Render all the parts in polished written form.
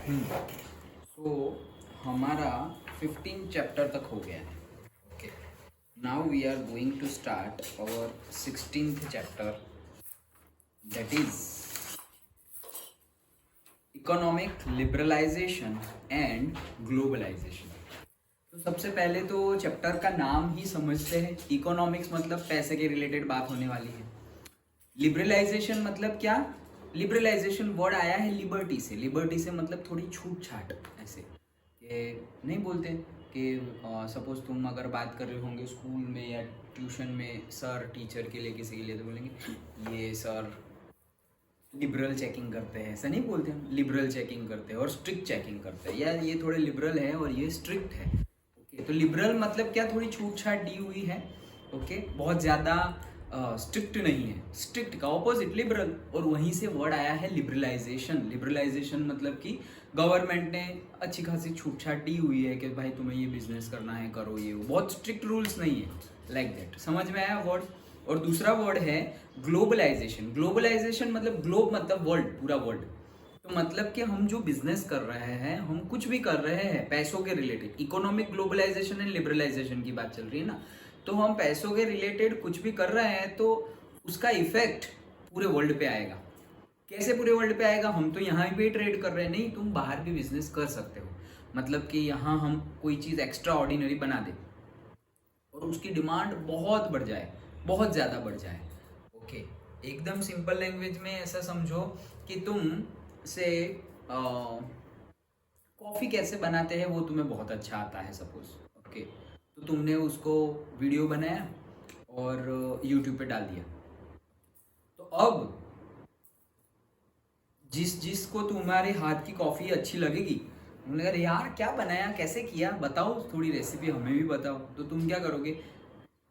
सो हमारा 15 चैप्टर तक हो गया है. Okay, now we are going to start our 16th chapter, that is economic liberalisation and globalisation. तो सबसे पहले तो चैप्टर का नाम ही समझते हैं. इकोनॉमिक्स मतलब पैसे के रिलेटेड बात होने वाली है. लिबरलाइजेशन मतलब क्या? लिबरलाइजेशन वर्ड आया है लिबर्टी से. लिबर्टी से मतलब थोड़ी छूट छाट. ऐसे कि नहीं बोलते कि सपोज तुम अगर बात कर रहे होंगे स्कूल में या ट्यूशन में, सर टीचर के लिए किसी के लिए, तो बोलेंगे ये सर लिबरल चेकिंग करते हैं. ऐसा नहीं बोलते हम. लिबरल चेकिंग करते हैं और स्ट्रिक्ट चेकिंग करते हैं. या ये थोड़े लिबरल है और ये स्ट्रिक्ट है. ओके, तो लिबरल मतलब क्या? थोड़ी छूट छाट दी हुई है. ओके, बहुत ज़्यादा स्ट्रिक्ट नहीं है. स्ट्रिक्ट का ऑपोजिट लिबरल. और वहीं से वर्ड आया है लिबरलाइजेशन. लिबरलाइजेशन मतलब कि गवर्नमेंट ने अच्छी खासी छूट छाट दी हुई है कि भाई तुम्हें ये बिजनेस करना है, करो ये वो. बहुत स्ट्रिक्ट रूल्स नहीं है. Like that. समझ में आया वर्ड? और दूसरा वर्ड है ग्लोबलाइजेशन. ग्लोबलाइजेशन मतलब ग्लोब मतलब वर्ल्ड, पूरा वर्ल्ड. तो मतलब कि हम जो बिजनेस कर रहे हैं, हम कुछ भी कर रहे हैं पैसों के related. Economic globalisation and liberalisation की बात चल रही है ना. तो हम पैसों के रिलेटेड कुछ भी कर रहे हैं तो उसका इफेक्ट पूरे वर्ल्ड पे आएगा. कैसे पूरे वर्ल्ड पे आएगा? हम तो यहाँ पे ट्रेड कर रहे हैं. नहीं, तुम बाहर भी बिजनेस कर सकते हो. मतलब कि यहाँ हम कोई चीज़ एक्स्ट्रा ऑर्डिनरी बना दें और उसकी डिमांड बहुत बढ़ जाए, बहुत ज़्यादा बढ़ जाए. ओके, एकदम सिंपल लैंग्वेज में ऐसा समझो कि तुम से कॉफ़ी कैसे बनाते हैं वो तुम्हें बहुत अच्छा आता है सपोज. ओके, तो तुमने उसको वीडियो बनाया और यूट्यूब पे डाल दिया. तो अब जिसको तुम्हारे हाथ की कॉफ़ी अच्छी लगेगी, उन्होंने कहा यार क्या बनाया, कैसे किया, बताओ थोड़ी रेसिपी हमें भी बताओ. तो तुम क्या करोगे?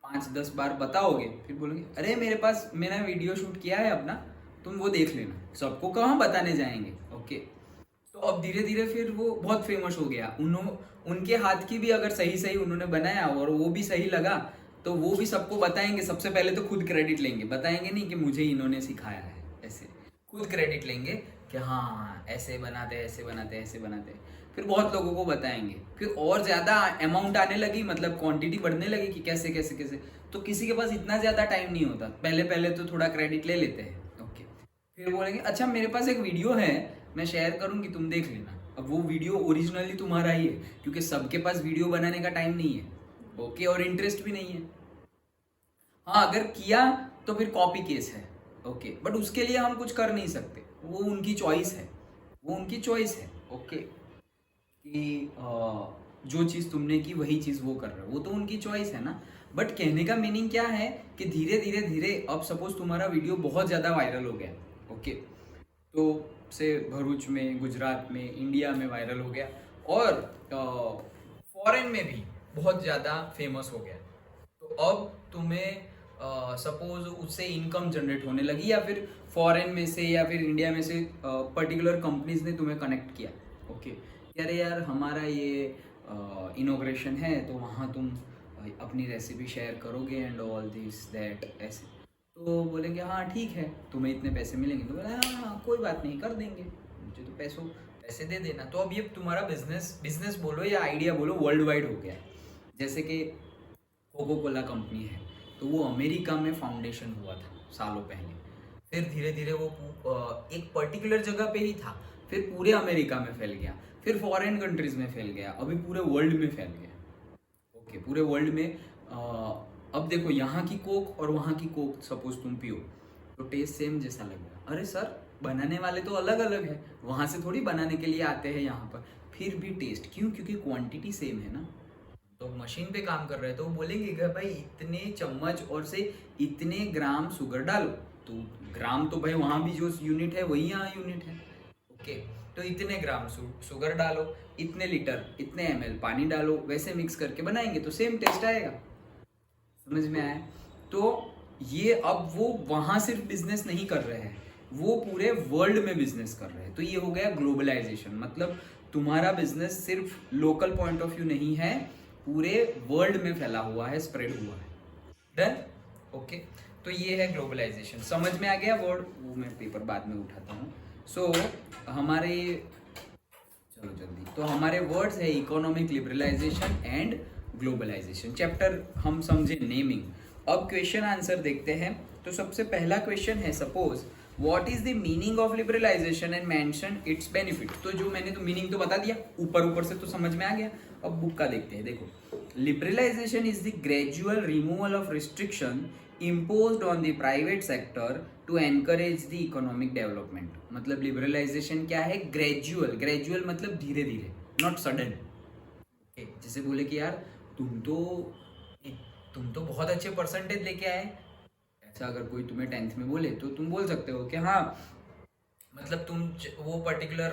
5-10 बार बताओगे, फिर बोलोगे अरे मेरे पास, मैंने वीडियो शूट किया है अपना, तुम वो देख लेना. सबको कहाँ बताने जाएंगे. ओके, तो अब धीरे धीरे फिर वो बहुत फेमस हो गया. उनके हाथ की भी अगर सही सही उन्होंने बनाया और वो भी सही लगा तो वो भी सबको बताएंगे. सबसे पहले तो खुद क्रेडिट लेंगे, बताएंगे नहीं कि मुझे इन्होंने सिखाया है. ऐसे खुद क्रेडिट लेंगे कि हाँ ऐसे बनाते ऐसे बनाते ऐसे बनाते. फिर बहुत लोगों को बताएंगे. फिर और ज़्यादा अमाउंट आने लगी, मतलब क्वांटिटी बढ़ने लगी कि कैसे कैसे कैसे. तो किसी के पास इतना ज़्यादा टाइम नहीं होता. पहले पहले तो थोड़ा क्रेडिट ले लेते हैं. ओके, फिर बोलेंगे अच्छा मेरे पास एक वीडियो है, मैं शेयर करूंगी, तुम देख लेना. अब वो वीडियो ओरिजिनली तुम्हारा ही है क्योंकि सबके पास वीडियो बनाने का टाइम नहीं है. ओके, और इंटरेस्ट भी नहीं है. हाँ, अगर किया तो फिर कॉपी केस है. ओके, बट उसके लिए हम कुछ कर नहीं सकते. वो उनकी चॉइस है, वो उनकी चॉइस है. ओके, कि जो चीज़ तुमने की वही चीज़ वो कर रहे हो, वो तो उनकी चॉइस है ना. बट कहने का मीनिंग क्या है कि धीरे धीरे धीरे अब सपोज तुम्हारा वीडियो बहुत ज़्यादा वायरल हो गया. ओके, तो से भरूच में, गुजरात में, इंडिया में वायरल हो गया और फॉरेन में भी बहुत ज़्यादा फेमस हो गया. तो अब तुम्हें सपोज उससे इनकम जनरेट होने लगी, या फिर फॉरेन में से या फिर इंडिया में से पर्टिकुलर कंपनीज ने तुम्हें कनेक्ट किया. ओके, अरे यार हमारा ये इनोग्रेशन है तो वहाँ तुम अपनी रेसिपी शेयर करोगे एंड ऑल दिस दैट. ऐसे तो बोलेंगे हाँ ठीक है, तुम्हें इतने पैसे मिलेंगे. तो बोले हाँ हाँ कोई बात नहीं, कर देंगे, मुझे तो पैसे दे देना. तो अब ये तुम्हारा बिजनेस बोलो या आइडिया बोलो वर्ल्ड वाइड हो गया है. जैसे कि कोको कोला कंपनी है, तो वो अमेरिका में फाउंडेशन हुआ था सालों पहले. फिर धीरे धीरे वो एक पर्टिकुलर जगह पे ही था, फिर पूरे अमेरिका में फैल गया, फिर फॉरेन कंट्रीज में फैल गया, अभी पूरे वर्ल्ड में फैल गया. ओके, पूरे वर्ल्ड में अब देखो यहाँ की कोक और वहाँ की कोक सपोज तुम पियो तो टेस्ट सेम जैसा लगेगा. अरे सर बनाने वाले तो अलग अलग है, वहाँ से थोड़ी बनाने के लिए आते हैं यहाँ पर. फिर भी टेस्ट क्यों? क्योंकि क्वांटिटी सेम है ना. तो मशीन पे काम कर रहे हैं तो बोलेंगे कि भाई इतने चम्मच और से इतने ग्राम शुगर डालो. तो ग्राम तो भाई वहाँ भी जो यूनिट है वही यहाँ यूनिट है. ओके, तो इतने ग्राम शुगर डालो, इतने लीटर इतने ml पानी डालो, वैसे मिक्स करके बनाएंगे तो सेम टेस्ट आएगा. समझ में आया? तो ये अब वो वहाँ सिर्फ बिजनेस नहीं कर रहे हैं, वो पूरे वर्ल्ड में बिजनेस कर रहे हैं. तो ये हो गया ग्लोबलाइजेशन. मतलब तुम्हारा बिजनेस सिर्फ लोकल पॉइंट ऑफ व्यू नहीं है, पूरे वर्ल्ड में फैला हुआ है, स्प्रेड हुआ है. डन. ओके, तो ये है ग्लोबलाइजेशन. समझ में आ गया वर्ड? वो मैं पेपर बाद में उठाता हूँ. सो हमारे तो हमारे वर्ड्स है economic liberalisation and globalisation. Chapter हम समझे नेमिंग। अब क्वेश्चन आंसर देखते हैं। तो सबसे पहला क्वेश्चन है, suppose what is the meaning of liberalisation and mention its benefit. तो जो मैंने तो मीनिंग तो बता दिया, ऊपर ऊपर से तो समझ में आ गया। अब बुक का देखते हैं। देखो, liberalisation is the gradual removal of restriction imposed on the private sector to encourage the economic development। मतलब लिबरलाइजेशन क्या है? ग्रेजुअल। ग्रेजुअल मतलब धीरे धीरे, नॉट सडन। जैसे बोले कि यार तुम तो बहुत अच्छे परसेंटेज लेके आए, ऐसा अगर कोई तुम्हें 10th में बोले तो तुम बोल सकते हो कि हाँ, मतलब तुम वो पर्टिकुलर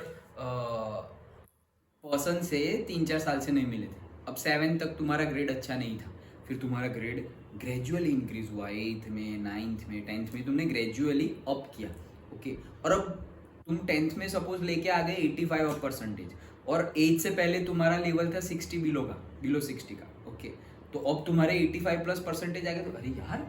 पर्सन से 3-4 साल से नहीं मिले थे, अब 7 तक तुम्हारा ग्रेड अच्छा नहीं था, फिर तुम्हारा ग्रेड ग्रेजुअली इंक्रीज हुआ, 8th में, 9th में, 10th में तुमने ग्रेजुअली अप किया। ओके, और अब तुम 10th में सपोज लेके आ गए 85 परसेंटेज, और 8 से पहले तुम्हारा लेवल था 60 बिलो 60 का। ओके, तो अब तुम्हारे 85 प्लस परसेंटेज आ गए, तो अरे यार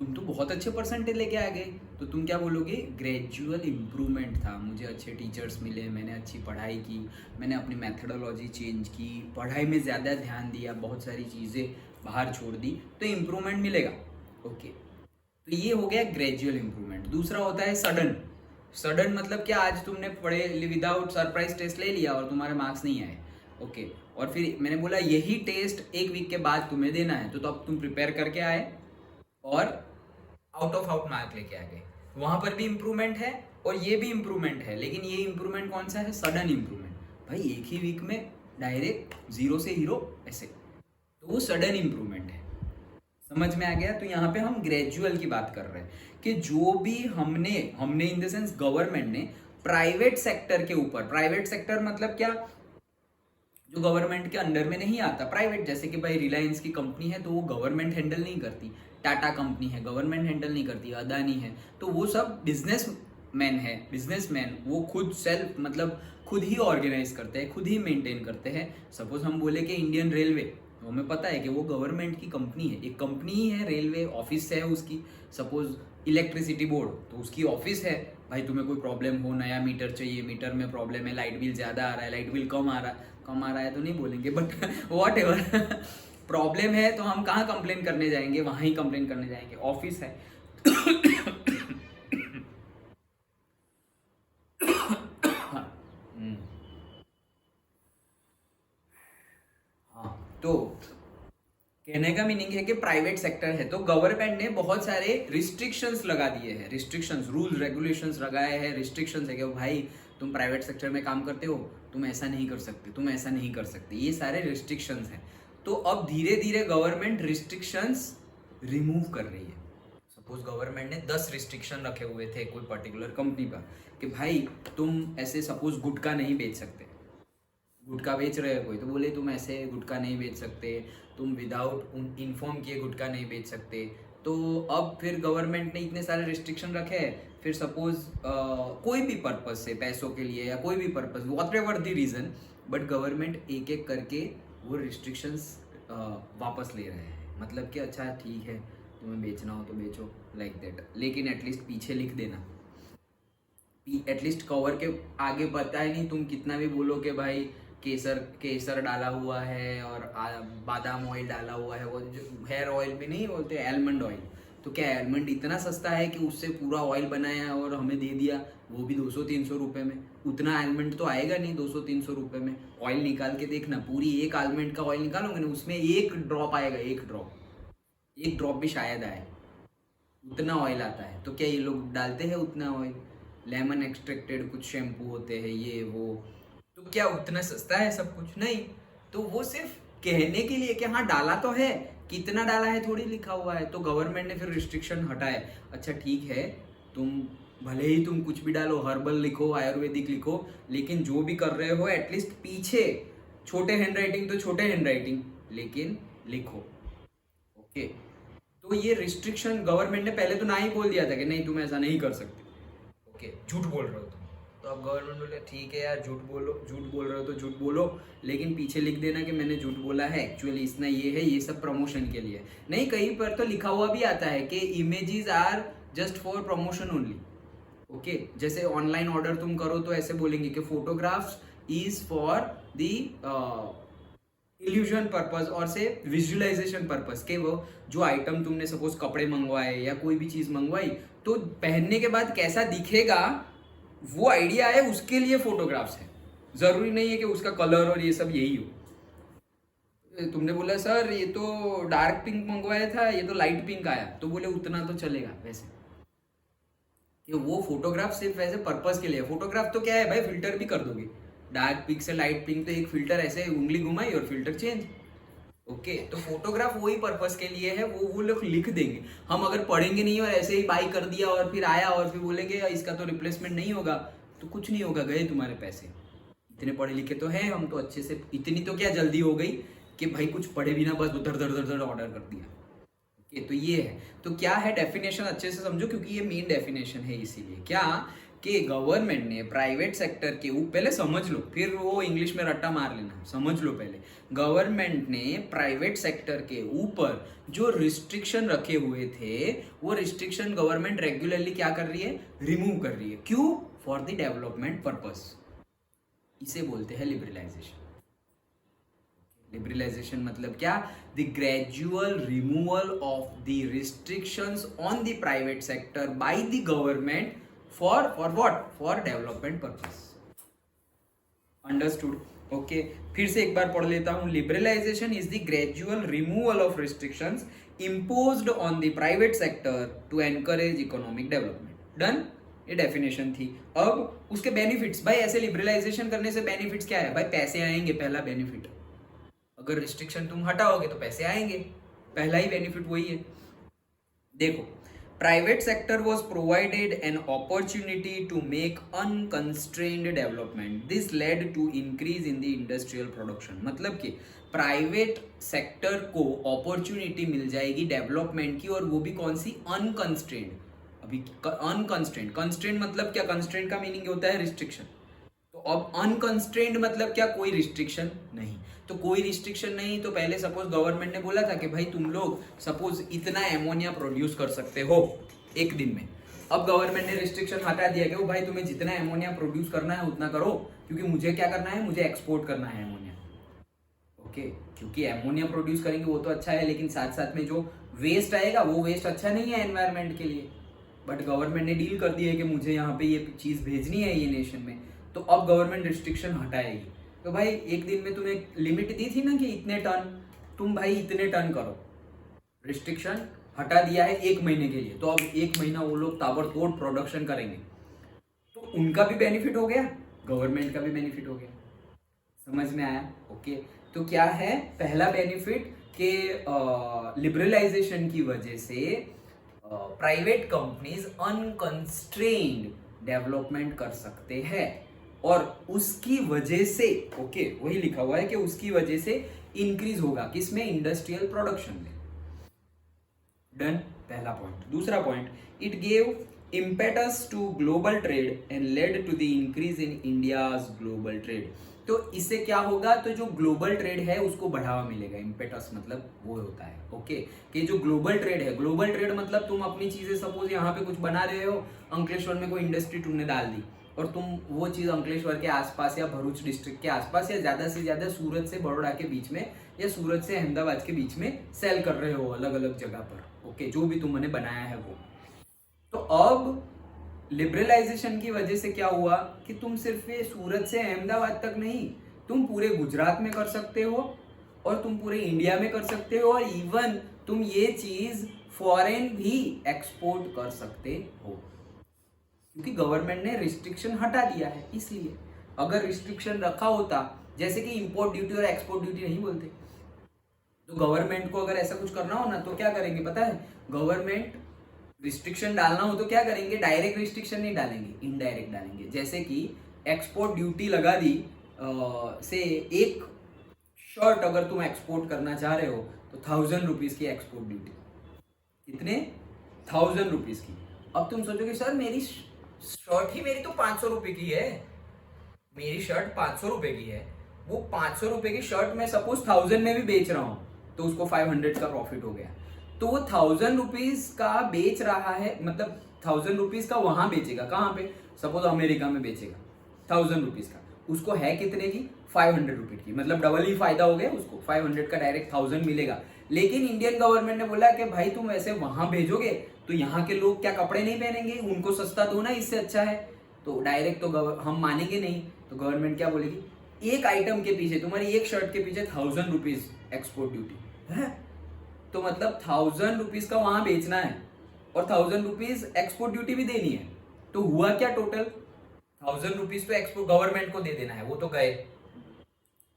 तुम तो बहुत अच्छे परसेंटेज लेके आ गए। तो तुम क्या बोलोगे? ग्रेजुअल इम्प्रूवमेंट था, मुझे अच्छे टीचर्स मिले, मैंने अच्छी पढ़ाई की, मैंने अपनी मैथडोलॉजी चेंज की, पढ़ाई में ज़्यादा ध्यान दिया, बहुत सारी चीज़ें बाहर छोड़ दी, तो इम्प्रूवमेंट मिलेगा। ओके, तो ये हो गया ग्रेजुअल इम्प्रूवमेंट। दूसरा होता है सडन। सडन मतलब क्या? आज तुमने पढ़े विदाउट सरप्राइज टेस्ट ले लिया और तुम्हारे मार्क्स नहीं आए। ओके, और फिर मैंने बोला यही टेस्ट 1 वीक के बाद तुम्हें देना है, तो अब तुम प्रिपेयर करके आए और आउट ऑफ आउट मार्क लेके आ गए। वहां पर भी इम्प्रूवमेंट है और ये भी इम्प्रूवमेंट है, लेकिन ये इम्प्रूवमेंट कौन सा है? Sudden improvement. भाई एक ही वीक में डायरेक्ट 0 से हीरो, ऐसे, तो वो सडन इम्प्रूवमेंट है। समझ में आ गया? तो यहाँ पे हम ग्रेजुअल की बात कर रहे हैं कि जो भी हमने इन द सेंस गवर्नमेंट ने प्राइवेट सेक्टर के ऊपर, प्राइवेट सेक्टर मतलब क्या? जो गवर्नमेंट के अंडर में नहीं आता, प्राइवेट, जैसे कि भाई रिलायंस की कंपनी है तो वो गवर्नमेंट हैंडल नहीं करती, टाटा कंपनी है गवर्नमेंट हैंडल नहीं करती, अदानी है, तो वो सब बिजनेसमैन वो खुद सेल्फ मतलब खुद ही ऑर्गेनाइज करते हैं, खुद ही मेंटेन करते हैं। सपोज हम बोले कि इंडियन रेलवे, तो हमें पता है कि वो गवर्नमेंट की कंपनी है, एक कंपनी ही है, रेलवे ऑफिस है उसकी। सपोज इलेक्ट्रिसिटी बोर्ड, तो उसकी ऑफिस है, भाई तुम्हें कोई प्रॉब्लम हो, नया मीटर चाहिए, मीटर में प्रॉब्लम है, लाइट बिल ज़्यादा आ रहा है, लाइट बिल कम आ रहा है तो नहीं बोलेंगे, बट वॉट एवर प्रॉब्लम है, तो हम कहाँ कंप्लेन करने जाएंगे? वहाँ ही कंप्लेन करने जाएंगे, ऑफिस है। हाँ, तो कहने का मीनिंग है कि प्राइवेट सेक्टर है तो गवर्नमेंट ने बहुत सारे रिस्ट्रिक्शंस लगा दिए हैं, रिस्ट्रिक्शंस, रूल रेगुलेशंस लगाए हैं, रिस्ट्रिक्शंस है कि भाई तुम प्राइवेट सेक्टर में काम करते हो, तुम ऐसा नहीं कर सकते, तुम ऐसा नहीं कर सकते, ये सारे रिस्ट्रिक्शंस हैं। तो अब धीरे धीरे गवर्नमेंट रिस्ट्रिक्शंस रिमूव कर रही है। सपोज गवर्नमेंट ने 10 रिस्ट्रिक्शन रखे हुए थे कोई पर्टिकुलर कंपनी पर कि भाई तुम ऐसे सपोज गुटखा नहीं बेच सकते, गुटखा बेच रहे हो कोई, तो बोले तुम ऐसे गुटखा नहीं बेच सकते, तुम विदाउट इन्फॉर्म किए गुटखा नहीं बेच सकते। तो अब फिर गवर्नमेंट ने इतने सारे रिस्ट्रिक्शन रखे हैं, फिर सपोज कोई भी पर्पस से, पैसों के लिए या कोई भी purpose, whatever the reason, but government एक एक करके वो रिस्ट्रिक्शंस वापस ले रहे हैं। मतलब कि अच्छा ठीक है, तुम्हें बेचना हो तो बेचो, लाइक दैट, लेकिन एटलीस्ट पीछे लिख देना, एटलीस्ट कवर के आगे पता ही नहीं, तुम कितना भी बोलो कि भाई केसर डाला हुआ है और बादाम ऑयल डाला हुआ है, वो जो हेयर ऑयल भी नहीं बोलते, आलमंड ऑयल, तो क्या आलमंड इतना सस्ता है कि उससे पूरा ऑयल बनाया और हमें दे दिया, वो भी 200-300 रुपये में? उतना आलमंड तो आएगा नहीं 200-300 रुपये में। ऑयल निकाल के देखना, पूरी एक आलमंड का ऑयल निकालोगे ना, उसमें 1 ड्रॉप आएगा, 1 ड्रॉप भी शायद आए, उतना ऑयल आता है। तो क्या ये लोग डालते हैं उतना ऑयल? लेमन एक्सट्रैक्टेड कुछ शैम्पू होते हैं, ये वो, तो क्या उतना सस्ता है सब कुछ? नहीं। तो वो सिर्फ कहने के लिए कि हाँ डाला तो है, कितना डाला है थोड़ी लिखा हुआ है। तो गवर्नमेंट ने फिर रिस्ट्रिक्शन हटाए। अच्छा ठीक है, तुम भले ही तुम कुछ भी डालो, हर्बल लिखो, आयुर्वेदिक लिखो, लेकिन जो भी कर रहे हो एटलीस्ट पीछे छोटे हैंडराइटिंग तो छोटे हैंडराइटिंग, लेकिन लिखो। ओके, तो ये रिस्ट्रिक्शन गवर्नमेंट ने पहले तो ना ही बोल दिया था कि नहीं तुम ऐसा नहीं कर सकते। ओके, झूठ बोल रहे हो तुम, तो अब गवर्नमेंट बोले ठीक है यार, झूठ बोल रहे हो तो झूठ बोलो, लेकिन पीछे लिख देना कि मैंने झूठ बोला है, एक्चुअली इसना ये है, ये सब प्रमोशन के लिए नहीं। कहीं पर तो लिखा हुआ भी आता है कि images are just for promotion only. Okay, जैसे ऑनलाइन ऑर्डर तुम करो तो ऐसे बोलेंगे कि photographs is for the illusion purpose और से विजुअलाइजेशन पर्पस के वो जो आइटम तुमने सपोज कपड़े मंगवाए या कोई भी चीज मंगवाई तो पहनने के बाद कैसा दिखेगा वो आइडिया है, उसके लिए फोटोग्राफ्स है। जरूरी नहीं है कि उसका कलर और ये सब यही हो। तुमने बोला सर ये तो डार्क पिंक मंगवाया था, ये तो लाइट पिंक आया, तो बोले उतना तो चलेगा। वैसे कि वो फोटोग्राफ सिर्फ ऐसे पर्पस के लिए। फोटोग्राफ तो क्या है भाई, फिल्टर भी कर दोगे, डार्क पिंक से लाइट पिंक तो एक फिल्टर ऐसे उंगली घुमाई और फिल्टर चेंज। ओके तो फोटोग्राफ वही पर्पस के लिए है, वो लोग लिख देंगे। हम अगर पढ़ेंगे नहीं और ऐसे ही बाई कर दिया और फिर आया और फिर बोलेंगे इसका तो रिप्लेसमेंट नहीं होगा, तो कुछ नहीं होगा, गए तुम्हारे पैसे। इतने पढ़े लिखे तो हैं हम, तो अच्छे से इतनी तो क्या जल्दी हो गई कि भाई कुछ पढ़े भी ना, बस धड़ धड़ धड़ धड़ ऑर्डर कर दिया। ओके तो ये है। तो क्या है डेफिनेशन अच्छे से समझो, क्योंकि ये मेन डेफिनेशन है। इसीलिए क्या कि गवर्नमेंट ने प्राइवेट सेक्टर के ऊपर, पहले समझ लो फिर वो इंग्लिश में रट्टा मार लेना, समझ लो पहले। गवर्नमेंट ने प्राइवेट सेक्टर के ऊपर जो रिस्ट्रिक्शन रखे हुए थे वो रिस्ट्रिक्शन गवर्नमेंट रेगुलरली क्या कर रही है, रिमूव कर रही है। क्यों? For the development purpose. इसे बोलते हैं लिबरलाइजेशन। लिबरलाइजेशन मतलब क्या? The gradual removal of the restrictions on the private sector by the government for what? For development purpose. Understood? Okay फिर से एक बार पढ़ लेता हूं। Liberalisation is the gradual removal of restrictions imposed on the private sector to encourage economic development. Done? ये definition थी। अब उसके बेनिफिट्स, भाई ऐसे लिबरलाइजेशन करने से बेनिफिट्स क्या है? भाई पैसे आएंगे, पहला बेनिफिट। अगर रिस्ट्रिक्शन तुम हटाओगे तो पैसे आएंगे, पहला ही बेनिफिट वही है। देखो, private sector was provided an opportunity to make unconstrained development. This led to increase in the industrial production. मतलब कि प्राइवेट सेक्टर को अपॉर्चुनिटी मिल जाएगी डेवलपमेंट की, और वो भी कौन सी? अनकंस्ट्रेंड। अभी अनकंस्ट्रेंड, कंस्ट्रेंड मतलब क्या? कंस्ट्रेंड का मीनिंग होता है रिस्ट्रिक्शन। तो अब अनकंस्ट्रेंड मतलब क्या? कोई रिस्ट्रिक्शन नहीं। तो कोई रिस्ट्रिक्शन नहीं, तो पहले सपोज गवर्नमेंट ने बोला था कि भाई तुम लोग सपोज इतना एमोनिया प्रोड्यूस कर सकते हो एक दिन में। अब गवर्नमेंट ने रिस्ट्रिक्शन हटा दिया कि भाई तुम्हें जितना एमोनिया प्रोड्यूस करना है उतना करो, क्योंकि मुझे क्या करना है? मुझे एक्सपोर्ट करना है एमोनिया। ओके क्योंकि एमोनिया प्रोड्यूस करेंगे वो तो अच्छा है, लेकिन साथ साथ में जो वेस्ट आएगा वो वेस्ट अच्छा नहीं है एनवायरमेंट के लिए। बट गवर्नमेंट ने डील कर दी है कि मुझे यहाँ पे ये चीज भेजनी है ये नेशन में, तो अब गवर्नमेंट रिस्ट्रिक्शन हटाएगी। तो भाई एक दिन में तुम्हें लिमिट दी थी ना कि इतने टन, तुम भाई इतने टन करो। रिस्ट्रिक्शन हटा दिया है एक महीने के लिए, तो अब एक महीना वो लोग ताबड़तोड़ प्रोडक्शन करेंगे, तो उनका भी बेनिफिट हो गया, गवर्नमेंट का भी बेनिफिट हो गया। समझ में आया? ओके तो क्या है पहला बेनिफिट के लिबरलाइजेशन की वजह से प्राइवेट कंपनीज अनकंस्ट्रेन्ड डेवलपमेंट कर सकते हैं, और उसकी वजह से ओके वही लिखा हुआ है कि उसकी वजह से इंक्रीज होगा किसमें? इंडस्ट्रियल प्रोडक्शन में। डन? पहला पॉइंट। दूसरा point, it gave impetus to global trade and led to the increase in India's global trade. तो इससे क्या होगा? तो जो ग्लोबल ट्रेड है उसको बढ़ावा मिलेगा। इम्पेटस मतलब वो होता है ओके कि जो ग्लोबल ट्रेड है, ग्लोबल ट्रेड मतलब तुम अपनी चीजें सपोज यहाँ पे कुछ बना रहे हो, अंकलेश्वर में कोई इंडस्ट्री तुमने डाल दी, और तुम वो चीज अंकलेश्वर के आसपास या भरूच डिस्ट्रिक्ट के आसपास या ज्यादा से ज्यादा सूरत से बड़ौदा के बीच में या सूरत से अहमदाबाद के बीच में सेल कर रहे हो अलग अलग जगह पर। ओके जो भी तुमने बनाया है वो। तो अब लिबरलाइजेशन की वजह से क्या हुआ कि तुम सिर्फ ये सूरत से अहमदाबाद तक नहीं, तुम पूरे गुजरात में कर सकते हो, और तुम पूरे इंडिया में कर सकते हो, और इवन तुम ये चीज फॉरेन भी एक्सपोर्ट कर सकते हो, क्योंकि गवर्नमेंट ने रिस्ट्रिक्शन हटा दिया है। इसलिए अगर रिस्ट्रिक्शन रखा होता, जैसे कि इंपोर्ट ड्यूटी और एक्सपोर्ट ड्यूटी नहीं बोलते, तो गवर्नमेंट को अगर ऐसा कुछ करना हो ना तो क्या करेंगे पता है? गवर्नमेंट रिस्ट्रिक्शन डालना हो तो क्या करेंगे? डायरेक्ट रिस्ट्रिक्शन नहीं डालेंगे, इनडायरेक्ट डालेंगे। जैसे कि एक्सपोर्ट ड्यूटी लगा दी, से एक शर्ट अगर तुम एक्सपोर्ट करना चाह रहे हो तो 1000 रुपीज की एक्सपोर्ट ड्यूटी। कितने? 1000 रुपीज की। अब तुम सोचोगे सर मेरी शर्ट ही मेरी तो 500 रुपए की है, मेरी शर्ट 500 रुपए की है, वो 500 रुपए की शर्ट मैं सपोज 1000 में भी बेच रहा हूं तो उसको 500 का प्रॉफिट हो गया। तो वो 1000 रुपीज का बेच रहा है, मतलब 1000 रुपीज का वहां बेचेगा, कहां पे? सपोज अमेरिका में बेचेगा 1000 रुपीज का, उसको है कितने की, 500 रुपीज की, मतलब डबल ही फायदा हो गया उसको, 500 का डायरेक्ट 1000 मिलेगा। लेकिन इंडियन गवर्नमेंट ने बोला कि भाई तुम ऐसे वहां भेजोगे तो यहाँ के लोग क्या कपड़े नहीं पहनेंगे, उनको सस्ता दो ना, इससे अच्छा है। तो डायरेक्ट तो हम मानेंगे नहीं, तो गवर्नमेंट क्या बोलेगी, एक आइटम के पीछे, तुम्हारी एक शर्ट के पीछे 1000 रुपीज एक्सपोर्ट ड्यूटी है, तो मतलब 1000 रुपीज का वहां बेचना है और 1000 रुपीज एक्सपोर्ट ड्यूटी भी देनी है। तो हुआ क्या, टोटल 1000 रुपीज तो एक्सपोर्ट गवर्नमेंट को दे देना है, वो तो गए,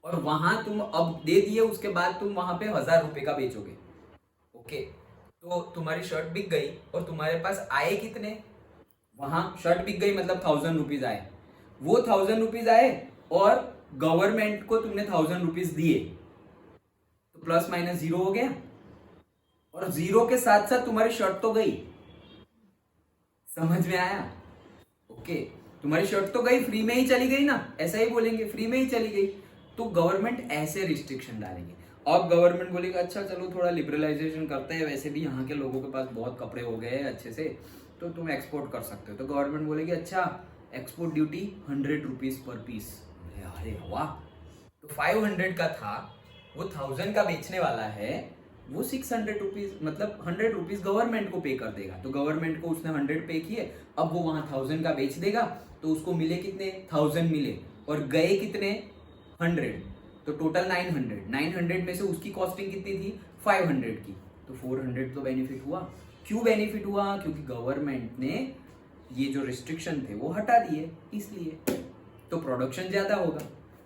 और वहां तुम अब दे दिए, उसके बाद तुम वहां पे 1000 रुपए का बेचोगे। ओके, तो तुम्हारी शर्ट बिक गई और तुम्हारे पास आए कितने, वहां शर्ट बिक गई मतलब 1000 रुपीज आए, वो 1000 रुपीज आए और गवर्नमेंट को तुमने 1000 रुपीज दिए, तो प्लस माइनस जीरो हो गया, और जीरो के साथ साथ तुम्हारी शर्ट तो गई। समझ में आया? ओके, तुम्हारी शर्ट तो गई, फ्री में ही चली गई ना, ऐसा ही बोलेंगे, फ्री में ही चली गई। तो गवर्नमेंट ऐसे रिस्ट्रिक्शन डालेंगे। अब गवर्नमेंट बोलेगा अच्छा चलो थोड़ा लिबरलाइजेशन करते हैं, वैसे भी यहाँ के लोगों के पास बहुत कपड़े हो गए हैं अच्छे से, तो तुम एक्सपोर्ट कर सकते हो। तो गवर्नमेंट बोलेगी अच्छा export duty 100 rupees per piece. अरे वाह, तो 500 का था, वो 1000 का बेचने वाला है, वो 600 रुपीज, मतलब 100 रुपीज गवर्नमेंट को पे कर देगा। तो गवर्नमेंट को उसने 100 पे किए, अब वो वहां 1000 का बेच देगा, तो उसको मिले कितने, 1000 मिले, और गए कितने, 100, तो टोटल 900। 900 में से उसकी कॉस्टिंग कितनी थी, 500 की, तो 400 तो बेनिफिट हुआ। क्यों बेनिफिट हुआ, क्योंकि गवर्नमेंट ने ये जो रिस्ट्रिक्शन थे वो हटा दिए, इसलिए तो प्रोडक्शन ज्यादा होगा।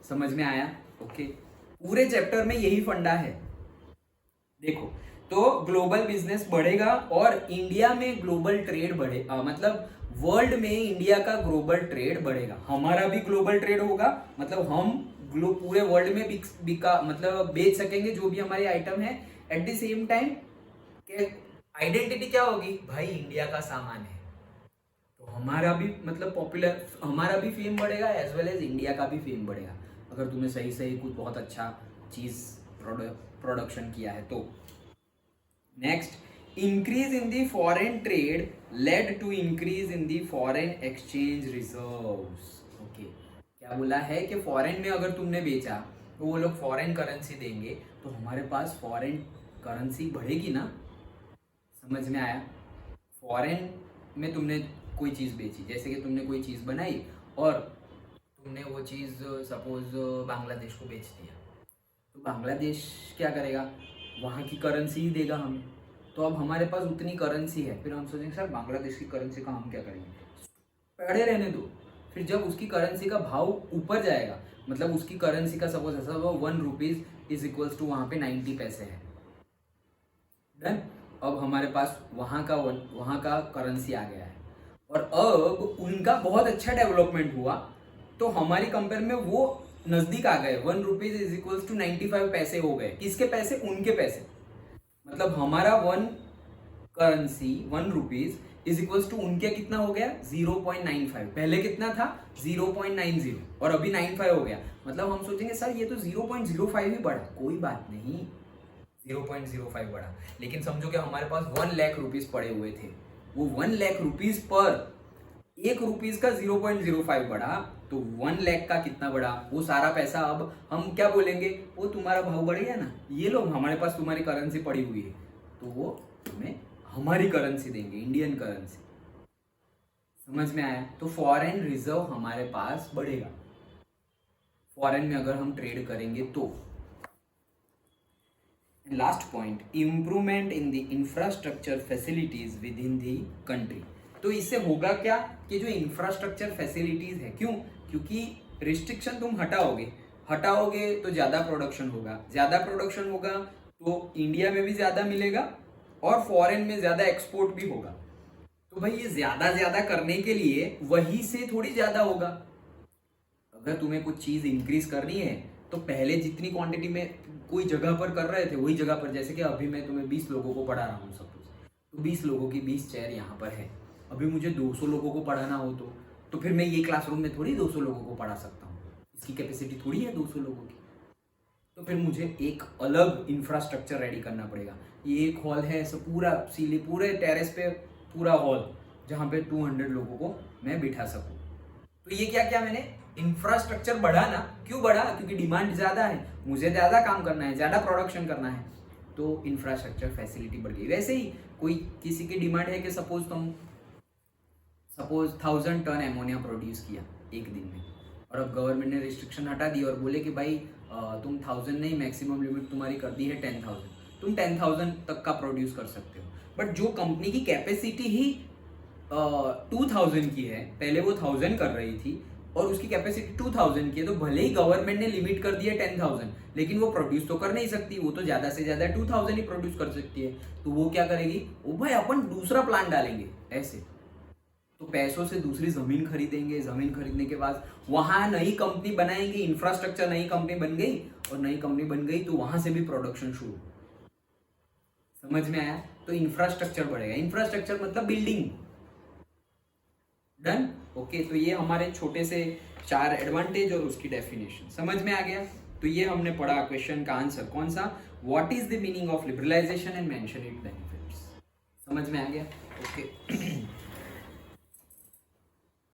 समझ में आया? ओके, पूरे चैप्टर में यही फंडा है। देखो, तो ग्लोबल बिजनेस बढ़ेगा और इंडिया में ग्लोबल ट्रेड बढ़े, मतलब वर्ल्ड में इंडिया का ग्लोबल ट्रेड बढ़ेगा, हमारा भी ग्लोबल ट्रेड होगा, मतलब हम पूरे वर्ल्ड में बिका मतलब बेच सकेंगे जो भी हमारी आइटम है। At the same time identity क्या होगी, भाई इंडिया का सामान है, तो हमारा भी मतलब पॉपुलर, हमारा भी फेम बढ़ेगा एज वेल एज इंडिया का भी फेम बढ़ेगा, अगर तुमने सही सही कुछ बहुत अच्छा चीज प्रोडक्शन किया है तो। Next, increase in the foreign trade led to increase in the foreign exchange reserves. Okay, क्या बोला है कि फॉरेन में अगर तुमने बेचा तो वो लोग फॉरेन करेंसी देंगे, तो हमारे पास फॉरेन करेंसी बढ़ेगी ना। समझ में आया? फॉरेन में तुमने कोई चीज़ बेची, जैसे कि तुमने कोई चीज़ बनाई और तुमने वो चीज़ सपोज बांग्लादेश को बेच दिया, तो बांग्लादेश क्या करेगा, वहाँ की करेंसी ही देगा हमें, तो अब हमारे पास उतनी करेंसी है, फिर हम सोचेंगे सर बांग्लादेश की करेंसी का हम क्या करेंगे, पड़े रहने दो। फिर जब उसकी करेंसी का भाव ऊपर जाएगा, मतलब उसकी करेंसी का सपोज ऐसा 1 रुपीज इज इक्वल्स टू वहाँ पे 90 पैसे है, डन। अब हमारे पास वहाँ का करेंसी आ गया है, और अब उनका बहुत अच्छा डेवलपमेंट हुआ, तो हमारी कंपेयर में वो नजदीक आ गए, 1 रुपीज इज इक्वल्स टू 95 पैसे हो गए। किसके पैसे, उनके पैसे, मतलब हमारा 1 रुपीज इज इक्वल्स टू उनके कितना हो गया, 0.95। पहले कितना था, 0.90, और अभी 95 हो गया। मतलब हम सोचेंगे सर ये तो 0.05 ही बढ़ा, कोई बात नहीं, 0.05 बढ़ा, लेकिन समझो कि हमारे पास 1 लाख रुपीज पड़े हुए थे, वो 1 लाख रुपीज पर 1 रुपीज का 0.05 बढ़ा, तो 1 लाख का कितना बढ़ा, वो सारा पैसा अब हम क्या बोलेंगे, वो तुम्हारा भाव बढ़ गया ना, ये लो हमारे पास तुम्हारी करेंसी पड़ी हुई है, तो वो तुम्हें हमारी करेंसी देंगे, इंडियन करेंसी। समझ में आया? तो फॉरेन रिजर्व हमारे पास बढ़ेगा, फॉरेन में अगर हम ट्रेड करेंगे तो। Last point, improvement in the infrastructure facilities with in the country. तो इससे होगा क्या कि जो इंफ्रास्ट्रक्चर फैसिलिटीज है, क्यों, क्योंकि रिस्ट्रिक्शन तुम हटाओगे तो ज्यादा प्रोडक्शन होगा, तो इंडिया में भी ज्यादा मिलेगा और फॉरेन में ज्यादा एक्सपोर्ट भी होगा। तो भाई ये ज्यादा करने के लिए वही से थोड़ी ज्यादा होगा। अगर तुम्हें कुछ चीज इंक्रीज करनी है तो पहले जितनी क्वांटिटी में कोई जगह पर कर रहे थे वही जगह पर, जैसे कि अभी मैं तुम्हें 20 लोगों को पढ़ा रहा हूँ सपोज, तो 20 लोगों की 20 चेयर यहाँ पर है, अभी मुझे 200 लोगों को पढ़ाना हो तो फिर मैं ये क्लासरूम में थोड़ी 200 लोगों को पढ़ा सकता हूँ, इसकी कैपेसिटी थोड़ी है 200 लोगों की, तो फिर मुझे एक अलग इंफ्रास्ट्रक्चर रेडी करना पड़ेगा। ये एक हॉल है, ऐसा पूरे टेरेस पे पूरा हॉल, जहाँ पे 200 लोगों को मैं बिठा सकूँ। तो ये क्या मैंने इंफ्रास्ट्रक्चर बढ़ा ना, क्यों बढ़ा? क्योंकि डिमांड ज्यादा है, मुझे ज्यादा काम करना है, ज्यादा प्रोडक्शन करना है, तो इंफ्रास्ट्रक्चर फैसिलिटी बढ़ गई। वैसे ही कोई किसी की डिमांड है कि सपोज 1000 टन एमोनिया प्रोड्यूस किया एक दिन में, और अब गवर्नमेंट ने रिस्ट्रिक्शन हटा दी और बोले कि भाई तुम 1000 नहीं, मैक्सिमम लिमिट तुम्हारी कर दी है 10,000, तुम 10,000 तक का प्रोड्यूस कर सकते हो। बट जो कंपनी की कैपेसिटी ही 2000 की है, पहले वो 1000 कर रही थी और उसकी कैपेसिटी 2000 की है, तो भले ही गवर्नमेंट ने लिमिट कर दी है 10,000, लेकिन वो प्रोड्यूस तो कर नहीं सकती, वो तो ज्यादा से ज्यादा 2000 ही प्रोड्यूस कर सकती है। तो वो क्या करेगी, ओ भाई अपन दूसरा प्लांट डालेंगे ऐसे, तो पैसों से दूसरी जमीन खरीदेंगे, जमीन खरीदने के बाद वहां नई कंपनी बनाएंगे, इंफ्रास्ट्रक्चर, नई कंपनी बन गई, और नई कंपनी बन गई तो वहां से भी प्रोडक्शन शुरू। समझ में आया? तो इंफ्रास्ट्रक्चर बढ़ेगा, इंफ्रास्ट्रक्चर मतलब बिल्डिंग। डन? ओके, तो ये हमारे छोटे से 4 एडवांटेज और उसकी डेफिनेशन समझ में आ गया। तो ये हमने पढ़ा क्वेश्चन का आंसर कौन सा, what is the meaning of liberalisation and mention it benefits. समझ में आ गया? ओके